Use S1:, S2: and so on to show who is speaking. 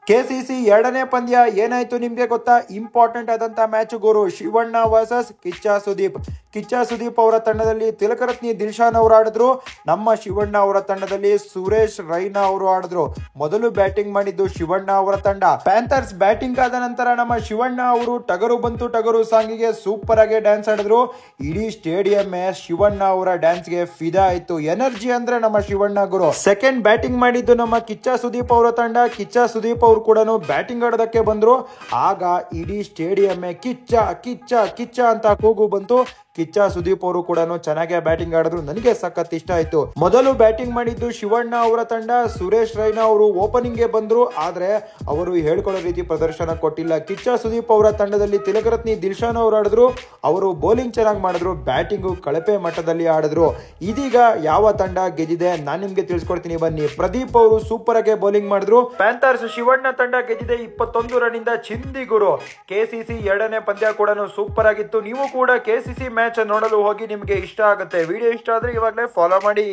S1: KCC ಎರಡನೇ ಪಂದ್ಯ ಏನಾಯ್ತು ನಿಮ್ಗೆ ಗೊತ್ತಾ? ಇಂಪಾರ್ಟೆಂಟ್ ಆದಂತ ಮ್ಯಾಚ್ ಗುರು. ಶಿವಣ್ಣ ವರ್ಸಸ್ ಕಿಚ್ಚ ಸುದೀಪ್. ಕಿಚ್ಚ ಸುದೀಪ್ ಅವರ ತಂಡದಲ್ಲಿ ತಿಲಕರತ್ನಿ ದಿಲ್ಶಾನ್ ಅವರು ಆಡಿದ್ರು. ನಮ್ಮ ಶಿವಣ್ಣ ಅವರ ತಂಡದಲ್ಲಿ ಸುರೇಶ್ ರೈನಾ ಅವರು ಆಡಿದ್ರು. ಮೊದಲು ಬ್ಯಾಟಿಂಗ್ ಮಾಡಿದ್ದು ಶಿವಣ್ಣ ಅವರ ತಂಡ. ಪ್ಯಾಂಥರ್ಸ್ ಬ್ಯಾಟಿಂಗ್ ಆದ ನಂತರ ನಮ್ಮ ಶಿವಣ್ಣ ಅವರು ಟಗರು ಬಂತು ಟಗರು ಸಾಂಗಿಗೆ ಸೂಪರ್ ಆಗಿ ಡ್ಯಾನ್ಸ್ ಆಡಿದ್ರು. ಇಡೀ ಸ್ಟೇಡಿಯಂ ಶಿವಣ್ಣ ಅವರ ಡ್ಯಾನ್ಸ್ ಗೆ ಫಿದಾ ಆಯ್ತು. ಎನರ್ಜಿ ಅಂದ್ರೆ ನಮ್ಮ ಶಿವಣ್ಣ ಗುರು. ಸೆಕೆಂಡ್ ಬ್ಯಾಟಿಂಗ್ ಮಾಡಿದ್ದು ನಮ್ಮ ಕಿಚ್ಚ ಸುದೀಪ್ ಅವರ ತಂಡ. ಕಿಚ್ಚ ಸುದೀಪ್ ಅವರು ಕೂಡ ಬ್ಯಾಟಿಂಗ್ ಆಡೋದಕ್ಕೆ ಬಂದ್ರು. ಆಗ ಇಡೀ ಸ್ಟೇಡಿಯಂ ಕಿಚ್ಚ ಕಿಚ್ಚ ಕಿಚ್ಚ ಅಂತ ಕೂಗು ಬಂತು. ಕಿಚ್ಚ ಸುದೀಪ್ ಅವರು ಕೂಡ ಚೆನ್ನಾಗಿ ಬ್ಯಾಟಿಂಗ್ ಆಡಿದ್ರು. ನನಗೆ ಸಖತ್ ಇಷ್ಟ ಆಯ್ತು. ಮೊದಲು ಬ್ಯಾಟಿಂಗ್ ಮಾಡಿದ್ದು ಶಿವಣ್ಣ ಅವರ ತಂಡ. ಸುರೇಶ್ ರೈನಾ ಅವರು ಓಪನಿಂಗ್ ಗೆ ಬಂದ್ರು. ಆದ್ರೆ ಅವರು ಹೇಳ್ಕೊಳ್ಳೋ ರೀತಿ ಪ್ರದರ್ಶನ ಕೊಟ್ಟಿಲ್ಲ. ಕಿಚ್ಚ ಸುದೀಪ್ ಅವರ ತಂಡದಲ್ಲಿ ತಿಲಕರತ್ನಿ ದಿಲ್ಶಾನ್ ಅವರು ಆಡಿದ್ರು. ಅವರು ಬೌಲಿಂಗ್ ಚೆನ್ನಾಗಿ ಮಾಡಿದ್ರು. ಬ್ಯಾಟಿಂಗು ಕಳಪೆ ಮಟ್ಟದಲ್ಲಿ ಆಡಿದ್ರು. ಇದೀಗ ಯಾವ ತಂಡ ಗೆದ್ದಿದೆ ನಾನು ನಿಮ್ಗೆ ತಿಳಿಸ್ಕೊಡ್ತೀನಿ ಬನ್ನಿ. ಪ್ರದೀಪ್ ಅವರು ಸೂಪರ್ ಆಗಿ ಬೌಲಿಂಗ್ ಮಾಡಿದ್ರು. ಪ್ಯಾಂಥರ್ಸ್ ಶಿವಣ್ಣ ತಂಡ ಗೆದ್ದಿದೆ 21 ರನ್ ಇಂದ ಚಿಂದಿ ಗುರು. ಕೆಸಿಸಿ ಎರಡನೇ ಪಂದ್ಯ ಕೂಡ ಸೂಪರ್ ಆಗಿತ್ತು. ನೀವು ಕೂಡ ಕೆಸಿಸಿ ಮ್ಯಾಚ್ ನೋಡಲು ಹೋಗಿ. ನಿಮಗೆ ಇಷ್ಟ ಆಗುತ್ತೆ. ವಿಡಿಯೋ ಇಷ್ಟ ಆದ್ರೆ ಇವಾಗಲೇ ಫಾಲೋ ಮಾಡಿ.